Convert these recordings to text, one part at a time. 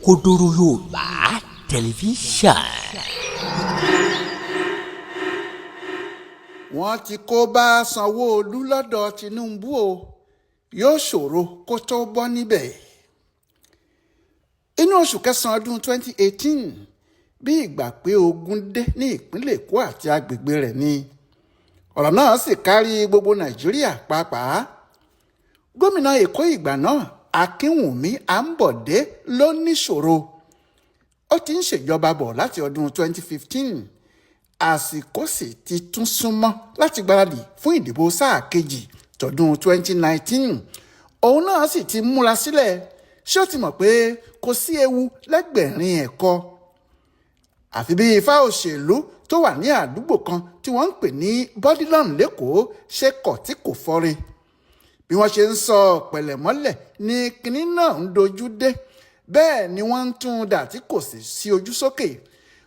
Kodoro Yorùbá tẹlifíṣàn. wọ́n ti kó bá Sanwolu lọ́dọ̀ Tinubu o, yóò ṣòro kó tó bọ́ níbẹ̀. Inú oṣù kẹsàn-án ọdún 2018 bí ìgbà pé ogun dé ní ìpínlẹ̀ Èkó àti agbègbè rẹ̀ ni ọ̀rọ̀ náà sì kárí gbogbo Nàìjíríà pàápàá. Gómìnà Èkó ìgbà náà Akínwùmí Àǹbọ̀dé ló níṣòro. Ó ti ń ṣèjọba bọ̀ láti ọdún 2015. ASIKO sì ti tún súnmọ́ láti gbáradì fún ìdìbò sáà kejì tọdún 2019. Òun náà sì ti múra sílẹ̀. Ṣé ó ti mọ̀ pé kò sí ewu lẹ́gbẹ̀rin ẹ̀kọ́? Àfi bí ifá òṣèlú tó wà ní àdúgbò kan tí wọ́n ń pè ní Bọ́dílọ́n lẹ́kọ̀ọ́ ṣe kọ̀ tí kò fọ́re. Bí wọ́n ṣe ń sọ pẹ̀lẹ́mọ́lẹ̀ ní kinní náà ń dojú dé, bẹ́ẹ̀ ni wọ́n ń tún dà tí kò sì sí ojú sókè.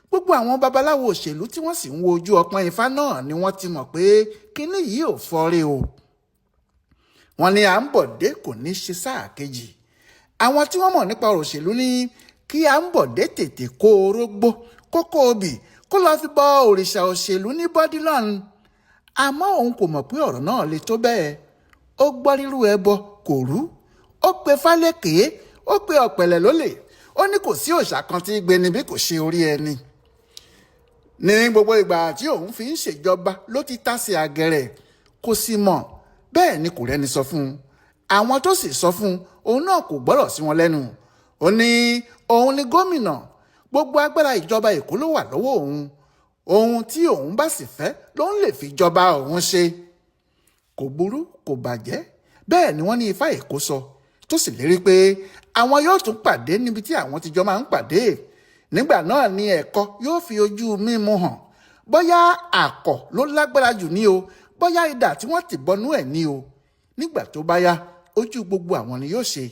Gbogbo àwọn babaláwo òṣèlú tí wọ́n sì ń wo ojú ọpọ́n ifá náà ni wọ́n ti mọ̀ pé kinní yìí ò fọ́re o. Wọ́n ní Àǹbọ̀dé kò ní ṣe sáà kejì. Àwọn tí wọ́n mọ̀ nípa òṣèlú ní kí Àǹbọ̀dé tètè kó orógbó kókó obì kó lọ́ọ́ fi bọ òrìṣà òṣèlú ní Bọ́dílọ́n. Àmọ́ òun kò mọ̀ pé ọ̀rọ̀ náà le tó bẹ́ẹ̀. Ó gbọ́ rírú ẹbọ kò rú. Ó pe fálékèé, ó pe ọ̀pẹ̀lẹ̀ lólè. Ó ní kò sí òòṣà kan tí gbé ni bí kò ṣe orí ẹni. Ní gbogbo ìgbà tí òun fi ń ṣèjọba ló ti tásì àgẹ̀rẹ̀, kò sì mọ̀, bẹ́ẹ̀ ni kò rẹ́ni sọ fún un. Àwọn tó sì sọ fún un, òun náà kò gbọ́rọ̀ sí wọn lẹ́nu. Ó ní òun ni gómìnà, gbogbo agbára ìjọba Èkó ló wà lọ́wọ́ òun. Ohun tí òun bá sì fẹ́ ló ń lè fi jọba òun ṣe. Kò burú kò bàjẹ́, bẹ́ẹ̀ ni wọ́n ní ifá Èkó sọ, tó sì lérí pé àwọn yóò tún pàdé níbi tí àwọn ti jọ máa ń pàdé. Nígbà náà ni ẹ̀kọ́ yóò fi ojú mímu hàn. Bóyá àkọ̀ ló lágbára jù ní o, bóyá idà tí wọ́n ti bọnú ẹ̀ ní o. Nígbà tó bá yá, ojú gbogbo àwọn ni yóò ṣe.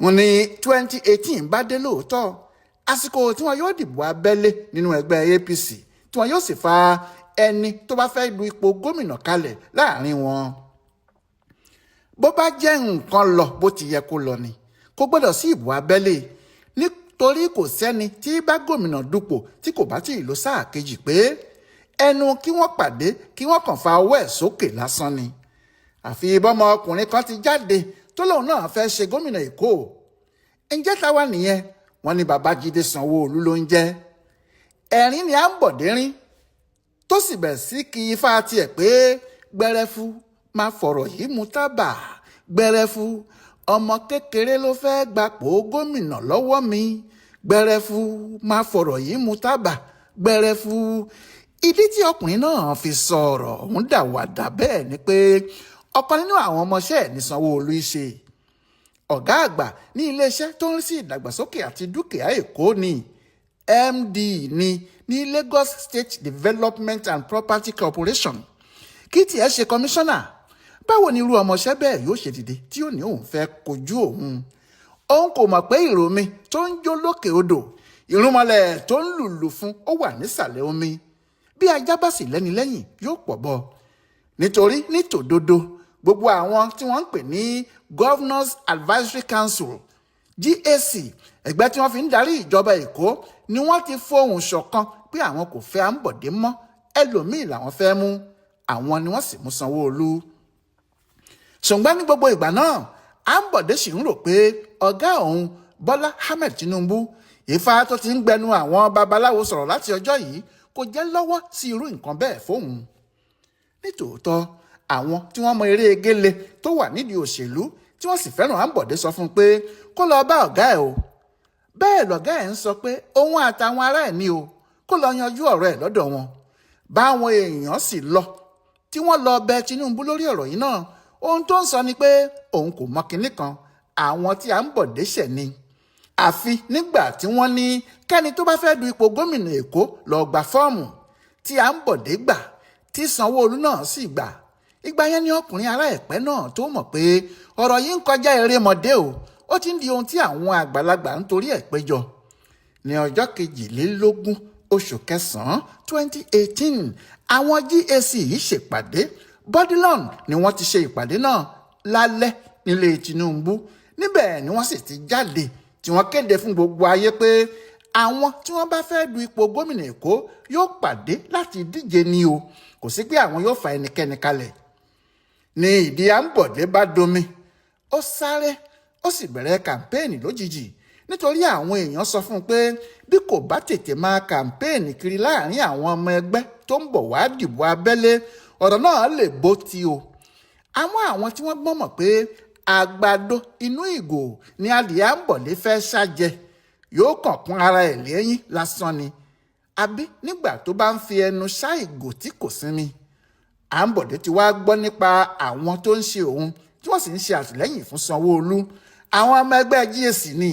Wọ́n ní 2018 bá dé lóòótọ́, àsìkò tí wọn yóò dìbò abẹ́lé nínú ẹgbẹ́ APC, tí wọn yóò sì fa ẹni tó bá fẹ́ du ipò gómìnà kalẹ̀ láàrin wọn. Bó bá jẹ́ nǹkan lọ bó ti yẹ kó lọ ni, kò gbọ́dọ̀ sí ìbò abẹ́lé, nítorí kò sẹ́ni tí bá gómìnà dupò tí kò bá tí ì lọ sáà kejì pé ẹnu kí wọ́n pàdé kí wọ́n kàn fa ọwọ́ ẹ̀ sókè lásán ni. Àfi bọ́mọ ọkùnrin kan ti jáde tó lóun náà fẹ́ ṣe gómìnà Èkó. Ǹjẹ́ táwa nìyẹn? Wọ́n ní Babájídé Sanwolu ló ń jẹ́. Ẹ̀rín ni Àǹbọ̀dé rín tó sì bẹ̀ sí kí ifá tiẹ̀ pé gbẹrẹfu máa fọ̀rọ̀ yìí mu tábà. Gbẹrẹfu ọmọ kékeré ló fẹ́ gbapò gómìnà lọ́wọ́ mi. Gbẹrẹfu máa fọ̀rọ̀ yìí mu tábà. Gbẹrẹfu. Ìdí tí ọkùnrin náà fi sọ̀rọ̀ ọ̀hún dàwàdà bẹ́ẹ̀ ni pé ọ̀kan nínú àwọn ọmọọṣẹ́ ẹ̀ ní Sanwó-Olú ṣe. Ọ̀gá àgbà ní iléeṣẹ́ tó ń rí sí ìdàgbàsókè àti dúkìá Èkó ni MD ní Lagos State Development and Property Corporation. Kí tiẹ̀ ṣe kọmíṣánná, báwo ni irú ọmọọṣẹ́ bẹ́ẹ̀ yóò ṣe dìde tí ó ní òun fẹ́ kojú òun? Òun kò mọ̀ pé ìròmi tó ń jó lókè odò, ìrúnmọlẹ̀ tó ń lùlù fún ó wà nísàlẹ̀ omi. Bí ajá bá sì lẹ́ni lẹ́yìn yóò pọ̀ bọ́. Nítorí ní tòdodo gbogbo àwọn tí wọ́n ń pè ní Governors Advisory Council GAC, ẹgbẹ́ tí wọ́n fi ń darí ìjọba Èkó, ni wọ́n ti fohùn ṣọ̀kan pé àwọn kò fẹ́ Àǹbọ̀dé mọ́, ẹlòmíì làwọn fẹ́ mú. Àwọn ni wọ́n sì mú Sanwó-Olú. Ṣùgbọ́n ní gbogbo ìgbà náà Àǹbọ̀dé sì ń rò pé ọ̀gá òun Bọ́lá Ahmed Tinubu, ifá tó ti ń gbẹnu àwọn babaláwo sọ̀rọ̀ láti ọjọ́ yìí, kò jẹ́ lọ́wọ́ sí irú nǹkan bẹ́ẹ̀ fóun. Nítòótọ́ àwọn tí wọ́n mọ eré egéle tó wà nídìí òṣèlú tí wọ́n sì fẹ́ràn Àǹbọ̀dé sọ fún un pé kó lọ bá ọ̀gá ẹ̀ o. Bẹ́ẹ̀ lọ̀gá ẹ̀ ń sọ pé òun àtàwọn ará ẹ̀ ní o kó lọ yanjú ọ̀rọ̀ ẹ̀ lọ́dọ̀ wọn. Báwọn èèyàn sì lọ tí wọ́n lọ bẹ Tinubu lórí ọ̀rọ̀ yìí náà, ohun tó ń sọ ni pé òun kò mọ kinní kan, àwọn tí Àǹbọ̀dé ṣẹ̀ ni. Àfi nígbà tí wọ́n ní kẹ́ni tó bá fẹ́ du ipò gómìnà Èkó lọ gba fọ́ọ̀mù tí Àǹbọ̀dé gbà, tí Sanwó-Olú náà sì gbà. Ìgbà yẹn ni ọkùnrin ará Ẹ̀pẹ́ náà tó mọ̀ pé ọ̀rọ̀ yìí ń kọjá erémọdé o, ó ti ń di ohun tí àwọn àgbàlagbà ń torí ẹ̀ péjọ. Ní ọjọ́ 22 oṣù kẹsàn-án 2018, àwọn GAC yìí ṣèpàdé. Bọ́dílọ́n ni wọ́n ti ṣe ìpàdé náà lálẹ́ nílé Tinubu. Níbẹ̀ ni wọ́n sì ti jáde tí wọ́n kéde fún gbogbo ayé pé àwọn tí wọ́n bá fẹ́ du ipò gómìnà Èkó yóò pàdé láti díje ni o, kò sí pé àwọn yóò fa ẹnikẹ́ni kalẹ̀. Ní ìdí Àǹbọ̀dé bá domi, ó sáré ó sì bẹ̀rẹ̀ kàmpéènì lójijì nítorí àwọn èèyàn sọ fún un pé bí kò bá tètè máa kàmpéènì kiri láàrin àwọn ọmọ ẹgbẹ́ tó ń bọ̀ wá dìbò abẹ́lé, ọ̀rọ̀ náà lè bó ti o. Àwọn tí wọ́n gbọ́n mọ̀ pé àgbàdo inú ìgò ni adìẹ Àǹbọ̀dé fẹ́ ṣàjẹ yóò kàn kún ara ẹ̀ lẹ́yìn lásán ni, àbí nígbà tó bá ń fi ẹnu ṣá ìgò tí kò sinmi. Àǹbọ̀dé ti wá gbọ́ nípa àwọn tó ń ṣe òun tí wọ́n sì ń ṣe àtìlẹ́yìn fún Sanwó-Olú. Àwọn ọmọ ẹgbẹ́ GAC ni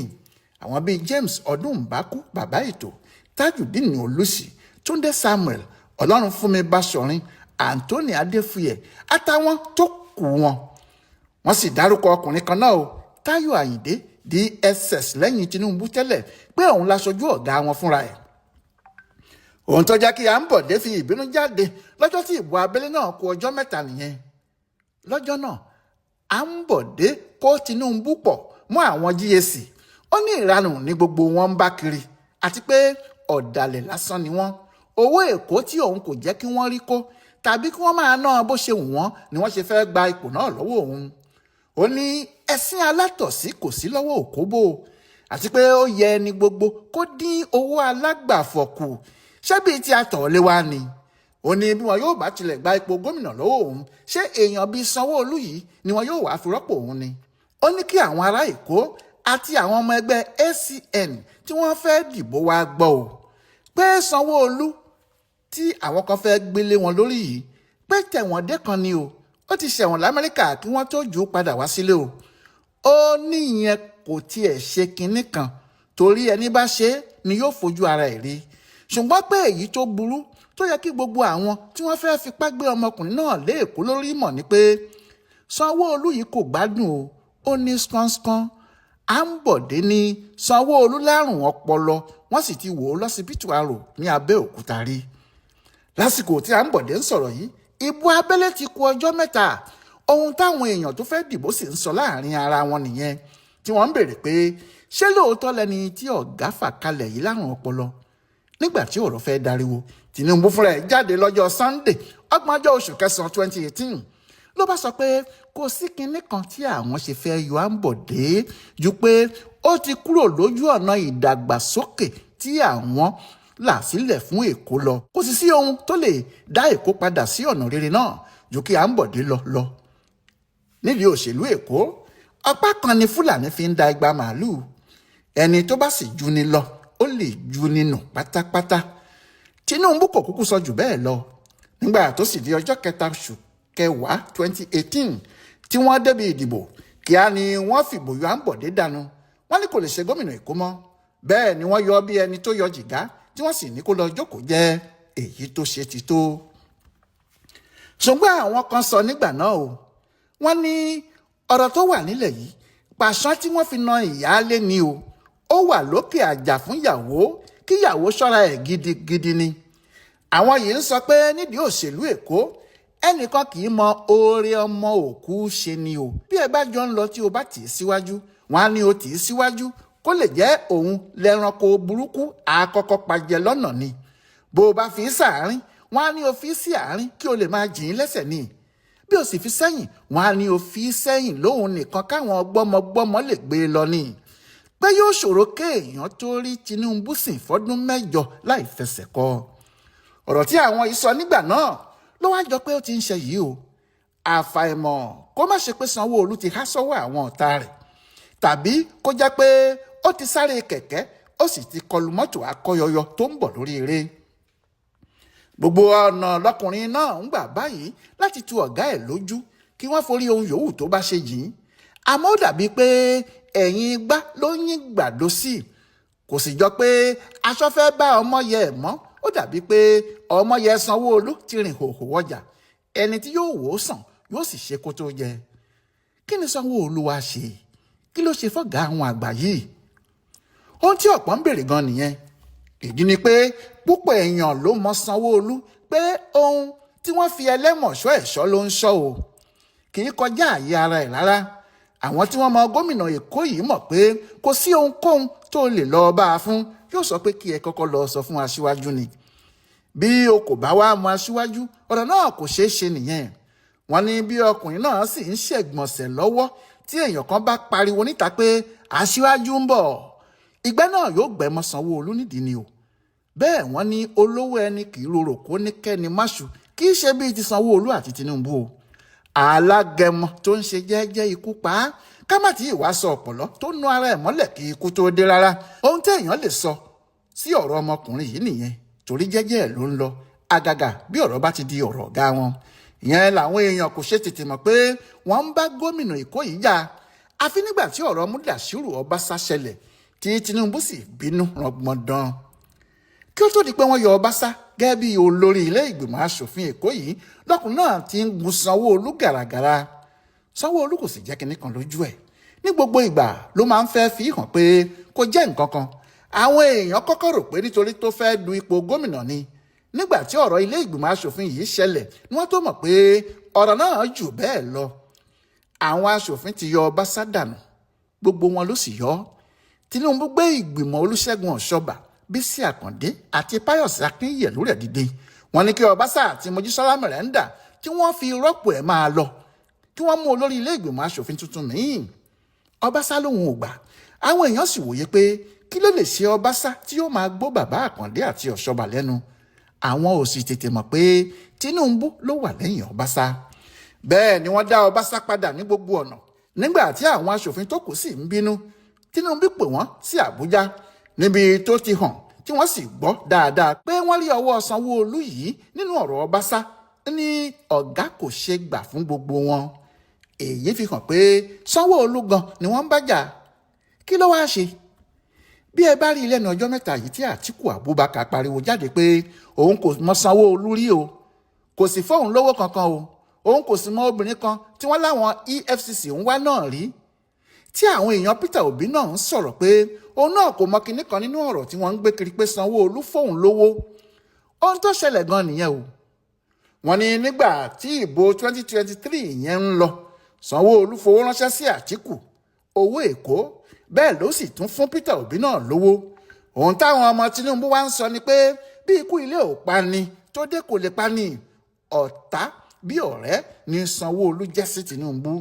àwọn bíi James Ọdúnbàkú bàbá ètò, Tajudeen Olùsì, Túndé Samuel, Ọlọ́runfúnmi Báṣọ̀rin, Anthony Adéfúyè àtàwọn tó kù wọn. Wọ́n sì dárúkọ ọkùnrin kan náà o, Táyọ̀ Àyìndé DSS lẹ́yìn Tinubu tẹ́lẹ̀ pé òun láṣojú ọ̀gá wọn fúnra ẹ̀. Ohun tó jẹ́ kí Àǹbọ̀dé fi ìbínú jáde lọ́jọ́ tí ìbò abẹ́lé náà kù ọjọ́ mẹ́ta nìyẹn. Lọ́jọ́ náà Àǹbọ̀dé kó Tinubu pọ̀ mọ́ àwọn GAC. Ó ní ìranù ní gbogbo wọn ń bá kiri àti pé ọ̀dàlẹ̀ lásán ni wọ́n. Owó Èkó tí òun kò jẹ́ kí wọ́n rí kó tàbí kí wọ́n máa ná bó ṣe wù wọ́n ni wọ́n ṣe fẹ́ gba ipò náà lọ́wọ́ òun. Ó ní ẹ̀sìn alátọ̀sí kò sí lọ́wọ́ Òkóbó àti pé ó yẹ ẹni gbogbo kó dín owó alágbàfọ̀ kù. Ṣé bíi tí a tọ̀ lé wa ni? Ó ní bí wọn yóò bá tilẹ̀ gba ipò gómìnà lọ́wọ́ òun, ṣé èèyàn bíi Sanwó-Olú yìí ni wọn yóò wá fi rọ́pò òun ni? Ó ní kí àwọn ará Èkó àti àwọn ọmọ ẹgbẹ́ ACN tí wọ́n fẹ́ dìbò wá gbọ́ o pé Sanwó-Olú tí àwọn kan fẹ́ gbélé wọn lórí yìí pé tẹ̀wọ̀n dé kan ni o, ó ti ṣẹ̀wọ̀n l'Amẹ́ríkà kí wọ́n tó jù ú padà wá sílé o. Ó ní ìyẹn kò tiẹ̀ ṣe kinní kan torí ẹni bá ṣe é ni yóò fojú ara ẹ̀ rí, ṣùgbọ́n pé èyí tó burú tó yẹ kí gbogbo àwọn tí wọ́n fẹ́ fipá gbé ọmọkùnrin náà lé Èkó lórí mọ̀ ni pé Sanwó-Olú yìí kò gbádùn o, ó ní skánskán. Àǹbọ̀dé ní Sanwó-Olú lárùn ọpọlọ, wọ́n sì ti wò ó lọ́sibítù Arò ní Abẹ́òkúta rí. Lásìkò tí Àǹbọ̀dé ń sọ̀rọ̀ yìí, ìbò abẹ́lé ti kù ọjọ́ mẹ́ta. Ohun táwọn èèyàn tó fẹ́ dìbò sì ń sọ láàrin ara wọn nìyẹn, tí wọ́n ń béèrè pé ṣé lóòótọ́ lẹni tí ọ̀gá fà kalẹ̀ yìí lárùn ọpọlọ. Nígbà tí ọ̀rọ̀ fẹ́ dariwo, Tinubu fúnra ẹ̀ jáde lọ́jọ́ Sunday 30 oṣù kẹsàn-án 2018 ló bá sọ pé kò sí kinní kan tí àwọn ṣe fẹ́ yọ Àǹbọ̀dé ju pé ó ti kúrò lójú ọ̀nà ìdàgbàsókè tí àwọn là sílẹ̀ fún Èkó lọ. Kò sì sí ohun tó lè dá Èkó padà sí ọ̀nà rere náà ju kí Àǹbọ̀dé lọ. Nídìí òṣèlú Èkó, ọ̀pá kan ni Fúlàní fi ń da igba màálùú. Ẹni tó bá sì ju ni lọ ó lè ju nínú pátápátá. Tinubu kò kúkú sọ jù bẹ́ẹ̀ lọ. Nígbà tó sì di ọjọ́ kẹta oṣù kẹwàá 2018 tí wọ́n débi ìdìbò, kíá ni wọ́n fìbò yọ Àǹbọ̀dé dànù. Wọ́n ní kò lè ṣe gómìnà Èkó mọ́. Bẹ́ẹ̀ ni wọ́n yọ bí ẹni tó yọ jìgá tí wọ́n sì ní kó lọ jókòó jẹ́ èyí tó ṣe ti tó. Ṣùgbọ́n àwọn kan sọ nígbà náà o, wọ́n ní ọ̀rọ̀ tó wà nílẹ̀ yìí pàṣán tí wọ́n fi na ìyáálé ni o, ó wà lókè àjà fún ìyàwó kí ìyàwó ṣọ́ra ẹ̀ gidigidi ni. Àwọn yìí ń sọ pé nídìí òṣèlú Èkó ẹnìkan kì í mọ oore ọmọ òkú ṣe ni o. Bí ẹ bá jọ ń lọ tí o bá tì í síwájú, wọn á ní o tì í síwájú kó lè jẹ́ òun lẹ́ranko burúkú àkọ́kọ́ pàjẹ́ lọ́nà ni. Bó o bá fi í sàárín, wọn á ní o fi í sí àárín kí o lè máa jìn ín lẹ́sẹ̀ ni. Bí o sì fi sẹ́yìn, wọn á ní o fi í sẹ́yìn lóhun nìkan káwọn gbọ́mọgbọ́mọ lè gbé e lọ ni. Pé yóò ṣòro kéèyàn tó rí Tinubu sìn fọ́dún 7 láì fẹsẹ̀ kọ. Ọ̀rọ̀ tí àwọn yìí sọ nígbà náà ló wá jọ pé ó ti ń ṣe yìí o. Àfàìmọ̀ kó má ṣe pé Sanwó-Olú ti há sọ́wọ́ àwọn ọ̀tá rẹ̀, tàbí kó jẹ́ pé ó ti sáré kẹ̀kẹ́ ó sì ti kọlu mọ́tò akọ́yọyọ tó ń bọ̀ lórí eré. Gbogbo ọ̀nà lọkùnrin náà ń gbà báyìí láti tu ọ̀gá ẹ̀ lójú kí wọ́n forí ohun yòówù tó bá ṣe yìí. Àmọ́ ó dàbí pé ẹ̀yìn igbá ló yín gbàdo sí. Kò sì jọ pé aṣọ fẹ́ bá ọmọ yẹ ẹ̀ mọ́. Ó dàbí pé ọmọ yẹ Sanwó-Olú ti rìn hòhò wọjà. Ẹni tí yóò wò ó sàn yóò sì ṣe kó tó jẹ. Kí ni Sanwó-Olú wá ṣe? Kí ló ṣe fọ́gá àwọn àgbà yìí? Ohun tí ọ̀pọ̀ ń béèrè gan nìyẹn. Ìdí ni pé púpọ̀ èèyàn ló mọ Sanwó-Olú pé ohun tí wọ́n fi ẹlẹ́mọ̀ṣọ́ ẹ̀ṣọ́ ló ń ṣọ́ o. Kì í kọjá àyè ara ẹ̀ rárá. àwọn tí wọ́n mọ gómìnà Èkó yìí mọ̀ pé kò sí ohunkóhun tó lè lọ bá a fún, yóò sọ pé kí ẹ kọ́kọ́ lọ sọ fún aṣíwájú ni. Bí o kò bá wá mọ aṣíwájú, ọ̀rọ̀ náà kò ṣeé ṣe nìyẹn. Wọ́n ní bí ọkùnrin náà sì ń ṣègbọ̀nsẹ̀ lọ́wọ́ tí èèyàn kan bá pariwo níta pé aṣíwájú ń bọ̀, ìgbẹ́ náà yóò gbẹmọ Sanwó-Olú nídìí ni o. Bẹ́ẹ̀ wọ́n ní olówó ẹni kì í rorò kó ní kẹ́ni máṣu, kì í ṣe bíi ti Sanwó-Olú àti Tinubu o. Alágẹmọ tó ń ṣe jẹ́jẹ́ ikú pa á, ká má tí ì wá sọ ọ̀pọ̀lọ́ tó nu ara ẹ̀ mọ́lẹ̀ kí ikú tó dé rárá. Ohun téèyàn lè sọ sí ọ̀rọ̀ ọmọkùnrin yìí nìyẹn, torí jẹ́jẹ́ ẹ̀ ló ń lọ, àgàgà bí ọ̀rọ̀ bá ti di ọ̀rọ̀ ọ̀gá wọn. Ìyẹn làwọn èèyàn kò ṣe tètè mọ̀ pé wọ́n ń bá gómìnà Èkó yìí jà, àfi nígbà tí ọ̀rọ̀ Múdàṣírù Ọbásá ṣẹlẹ̀ tí Tinubu sì bínú rọgbọndàn. Kí ó tó di pé wọ́n yọ Ọbásá gẹ́gẹ́ bí olórí ilé ìgbìmọ̀ asòfin Èkó yìí, lọ́kùnrin náà ti ń gun Sanwó-Olú gàràgàrà. Sanwó-Olú kò sì jẹ́ kinní kan lójú ẹ̀. Ní gbogbo ìgbà ló máa ń fẹ́ fi hàn pé kò jẹ́ nǹkan kan. Àwọn èèyàn kọ́kọ́ rò pé nítorí tó fẹ́ du ipò gómìnà ni. Nígbà tí ọ̀rọ̀ ilé ìgbìmọ̀ asòfin yìí ṣẹlẹ̀ ni wọ́n tó mọ̀ pé ọ̀rọ̀ náà jù bẹ́ẹ̀ lọ. Àwọn asòfin ti yọ Ọbásá dànù, gbogbo wọn ló sì yọ. Tinubu gbé ìgbìmọ̀ Olúṣẹ́gun Ọ̀ṣọ́bà, Bísí Àkàndé àti Páyọ̀sí Akínyẹ̀lú rẹ̀ dìde. Wọ́n ní kí Ọbásá àti Mojísọ́lá Mẹ̀rẹ́ndà tí wọ́n fi rọ́pò ẹ̀ máa lọ, kí wọ́n mú olórí ilé ìgbìmọ̀ asòfin tuntun míì. Ọbásá lòun ò gbà. Àwọn èèyàn sì wòye pé kí ló lè ṣe Ọbásá tí yóò máa gbó bàbá Àkàndé àti Ọ̀ṣọ́bà lẹ́nu. Àwọn ò sì tètè mọ̀ pé Tinubu ló wà lẹ́yìn Ọbásá. Bẹ́ẹ̀ ni wọ́n dá Ọbásá padà ní gbogbo ọ̀nà. Nígbà tí àwọn asòfin tó kù sì ń bínú, Tinubu pè wọ́n sí Àbújá níbi tó ti hàn tí wọ́n sì gbọ́ dáadáa pé wọ́n rí ọwọ́ Sanwó-Olú yìí nínú ọ̀rọ̀ Ọbásá, ní ọ̀gá kò ṣe gbà fún gbogbo wọn. Èyí fi hàn pé Sanwó-Olú gan ni wọ́n ń bá jà. Kí ló wáá ṣe? Bí ẹ bá rí lẹ́nu ọjọ́ mẹ́ta yìí tí Àtíkù Abubakar pariwo jáde pé òun kò mọ Sanwó-Olú rí o, kò sì fóun lówó kankan o, òun kò sì mọ obìnrin kan tí wọ́n láwọn EFCC ń wá náà rí. Tí àwọn èèyàn Peter Obi náà ń sọ̀rọ̀ pé òun náà kò mọ kinní kan nínú ọ̀rọ̀ tí wọ́n ń gbé kiri pé Sanwó-Olú fóun lówó. Ohun tó ṣẹlẹ̀ gan nìyẹn o. Wọ́n ní nígbà tí ìbò 2023 yẹn ń lọ, Sanwó-Olú fowó ránṣẹ́ sí Àtíkù, owó Èkó, bẹ́ẹ̀ ló sì tún fún Peter Obi náà lówó. Ohun táwọn ọmọ Tinubu wá ń sọ ni pé bí ikú ilé ò pa ni tó dé kò lè pa ni, ọ̀tá bí ọ̀rẹ́ ni Sanwó-Olú jẹ́ sí Tinubu.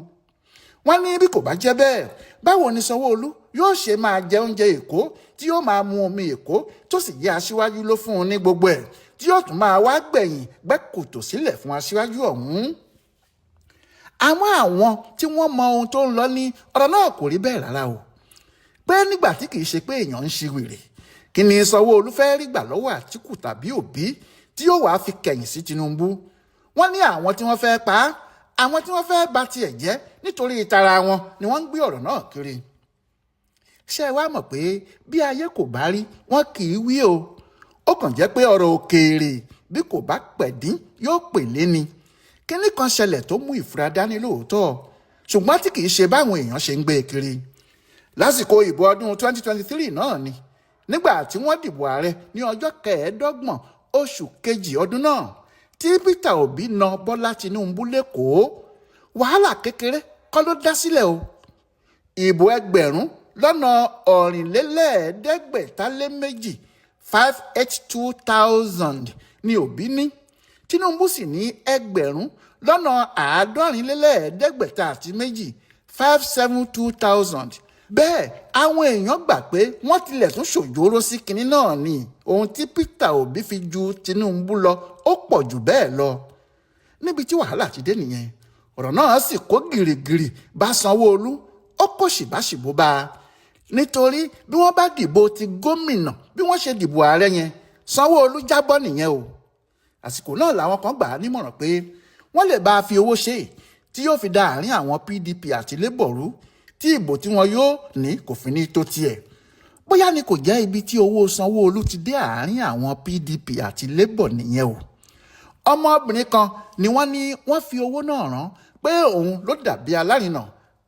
Wọ́n ní bí kò bá jẹ́ bẹ́ẹ̀, báwo ni Sanwó-Olú yóò ṣe máa jẹ oúnjẹ Èkó tí yóò máa mu omi Èkó tó sì jẹ́ aṣíwájú ló fún un ní gbogbo ẹ̀, tí yóò tún máa wá gbẹ̀yìn gbẹ́ kòtò sílẹ̀ fún aṣíwájú ọ̀hún. Àwọn tí wọ́n mọ ohun tó ń lọ ní ọ̀rọ̀ náà kò rí bẹ́ẹ̀ rárá o. Pé nígbà tí kì í ṣe pé èèyàn ń ṣe wèrè, kí ni Sanwó-Olú fẹ́ rí gbà lọ́wọ́ Àtíkù tàbí Òbí tí yóò wá fi kẹ̀yìn sí Tinubu? Wọ́n ní àwọn tí wọ́n fẹ́ pa á, àwọn tí wọ́n fẹ́ bà tiẹ̀ jẹ́ nítorí ìtara wọn ni wọ́n ń gbé ọ̀rọ̀ náà kiri. Ṣé ẹ wá mọ̀ pé bí ayé kò bá rí, wọn kì í wí o. Ó kàn jẹ́ pé ọ̀rọ̀ òkèèrè bí kò bá pẹ̀dín yóò pèlé ni. Kíní kan ṣẹlẹ̀ tó mú ìfura dání lóòótọ́, ṣùgbọ́n tí kì í ṣe báwọn èèyàn ṣe ń gbé e kiri. Lásìkò ìbò ọdún 2023 náà ni, nígbà tí wọ́n dìbò ààrẹ ní ọjọ́ 25 oṣù kejì ọdún náà, tí Peter Obi na Bọ́lá Tinubu lẹ́kọ̀ọ́, wàhálà kékeré kọ́ ló dá sílẹ̀ o. Ìbò 8,452 582,000 ni Obi ní. Tinubu sì ní 8,452 572,000. Bẹ́ẹ̀ àwọn èèyàn gbà pé wọ́n tilẹ̀ tún ṣòjóró sí kinní náà ni. Ohun tí Peter Obi fi ju Tinubu lọ ó pọ̀ jù bẹ́ẹ̀ lọ. Níbi tí wàhálà ti dé nìyẹn, ọ̀rọ̀ náà sì kó gìrìgìrì bá Sanwó-Olú, ó kó ṣìbáṣìbó bá a. Nítorí bí wọ́n bá dìbò ti gómìnà bí wọ́n ṣe dìbò ààrẹ yẹn, Sanwó-Olú jábọ́ nìyẹn o. Àsìkò náà làwọn kan gbà á nímọ̀ràn pé wọ́n lè bá a fi owó ṣe tí yóò fi da àárín àwọn PDP àti Labour rú, tí ìbò tí wọn yóò ní kò fi ní tó tiẹ̀. Bóyá ni kò jẹ́ ibi tí owó Sanwó-Olú ti dé àárín àwọn PDP àti Labour nìyẹn o. Ọmọbìnrin kan ni wọ́n ní wọ́n fi owó náà rán pé òun ló dàbí alárinà,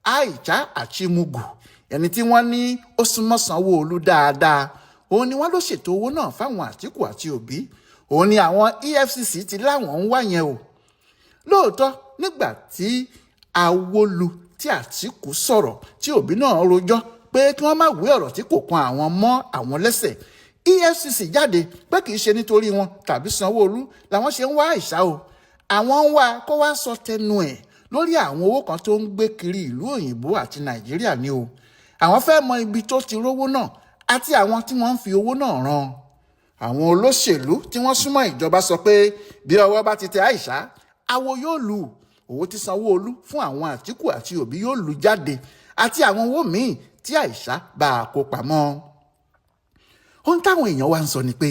Aisha Achimugu, ẹni tí wọ́n ní ó súnmọ́ Sanwó-Olú dáadáa. Òun ni wọ́n ló ṣètò owó náà fáwọn Àtíkù àti Òbí. Òun ni àwọn EFCC ti láwọn ń wá yẹn o. Lóòótọ́ nígbà tí Awolu tí Àtíkù sọ̀rọ̀ tí Òbí náà rojọ́ pé kí wọ́n má wé ọ̀rọ̀ tí kò kan àwọn mọ́ àwọn lẹ́sẹ̀. EFCC jáde pé kì í ṣe nítorí wọn tàbí Sanwó-Olú làwọn ṣe ń wá Àìṣà o. Àwọn ń wá kó wá sọ tẹnu ẹ̀ lórí àwọn owó kan tó ń gbé kiri ìlú òyìnbó àti Nàìjíríà ni o. Àwọn fẹ́ mọ ibi tó ti rówó náà àti àwọn tí wọ́n ń fi owó náà rán. Àwọn olóṣèlú tí wọ́n súnmọ́ ìjọba sọ pé bí ọwọ́ bá ti tẹ Àìṣà, awo yóò lù. Owó tí Sanwó-Olú fún àwọn Àtíkù àti Òbí yóò lù jáde àti àwọn owó míì tí Àìṣà bá a kó pamọ́. Ohun táwọn èèyàn wa ń sọ ni pé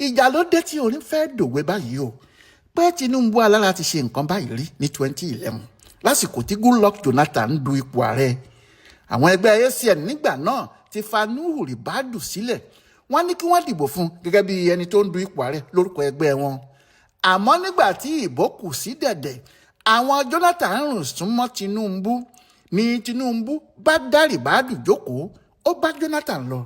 ìjà ló dé tí orin fẹ́ dòwe báyìí o, pé Tinubu alára ti ṣe nǹkan báyìí rí ní 2011 lásìkò tí Goodluck Jonathan du ipò ààrẹ. Àwọn ẹgbẹ́ ASN nígbà náà ti fa Nuhu Ribadu sílẹ̀. Wọ́n ní kí wọ́n dìbò fún gẹ́gẹ́ bí ẹni tó ń du ipò ààrẹ lórúkọ ẹgbẹ́ wọn. Àmọ́ nígbà tí ìbò kù sí dẹ̀dẹ̀, àwọn Jonathan rùn súnmọ́ Tinubu ni Tinubu bá dá Ribadu jókòó, ó bá Jonathan lọ.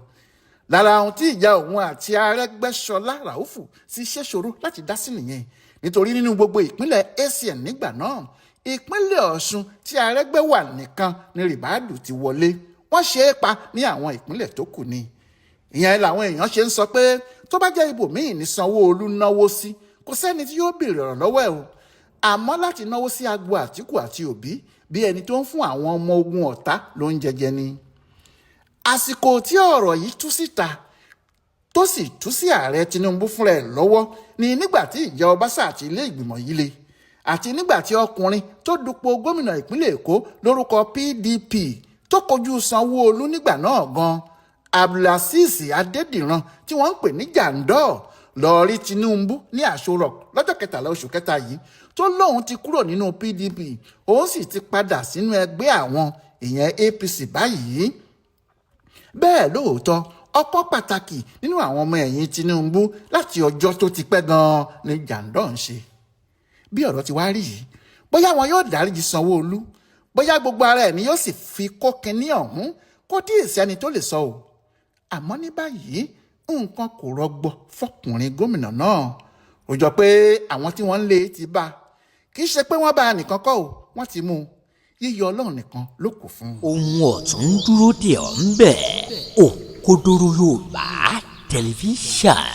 Lára ohun tí ìjà òun àti Arẹ́gbẹ́ṣọlá Ràúfù sì ṣe ṣòro láti dá sí nìyẹn, nítorí nínú gbogbo ìpínlẹ̀ ASN nígbà náà, ìpínlẹ̀ Ọ̀ṣun tí Arẹ́gbẹ́ wà nìkan ni Ribadu ti wọlé. Wọ́n ṣe é pa ní àwọn ìpínlẹ̀ tó kù ni. Ìyẹn làwọn èèyàn ṣe ń sọ pé tó bá jẹ́ ibòmíì ní Sanwó-Olú náwó sí, kò sẹ́ni tí yóò béèrè ọ̀rọ̀ lọ́wọ́ ẹ̀ o. Àmọ́ láti náwó sí agbo Àtíkù àti Òbí bí ẹni tó ń fún àwọn ọmọ ogun ọ̀tá ló ń jẹjẹ ni. Àsìkò tí ọ̀rọ̀ yìí tú síta tó sì tú sí ààrẹ Tinubu fúnra ẹ̀ lọ́wọ́ ni nígbà tí ìjà Ọbaṣà àti ilé ìgbìmọ̀ yìí le, àti nígbà tí ọkùnrin tó dupò gómìnà ìpínlẹ̀ Èkó lórúkọ PDP tó kojú Sanwó-Olú nígbà náà gan, Abdulaziz Adédìran tí wọ́n ń pè ní Jandor, lọ rí Tinubu ní Àṣọrọ̀ lọ́jọ́ 13 oṣù kẹta yìí tó lóun ti kúrò nínú PDP, òun sì ti padà sínú ẹgbẹ́ àwọn ìyẹn APC báyìí. Bẹ́ẹ̀ lóòótọ́ ọ̀pọ̀ pàtàkì nínú àwọn ọmọ ẹ̀yìn Tinubu láti ọjọ́ tó ti pẹ́ gan-an ni Jandor ń ṣe. Bí ọ̀rọ̀ ti wá rí yìí, bóyá wọn yóò dáríjì Sanwó-Olú, bóyá gbogbo ara ẹ̀ ni yóò sì fi kó kinní ọ̀hún, kó tí ì sẹ́ni tó lè sọ o. Àmọ́ ní báyìí nǹkan kò rọgbọ fọkùnrin gómìnà náà. Ó jọ pé àwọn tí wọ́n ń lé ti bá, kì í ṣe pé wọ́n bá a nìkan kọ́ o, wọ́n ti mú un. Yíyọ Ọlọ́run nìkan ló kù fún un. Ohun ọ̀tún dúró dè ọ́ ń bẹ̀. Òkodoro Yorùbá tẹlifíṣàn.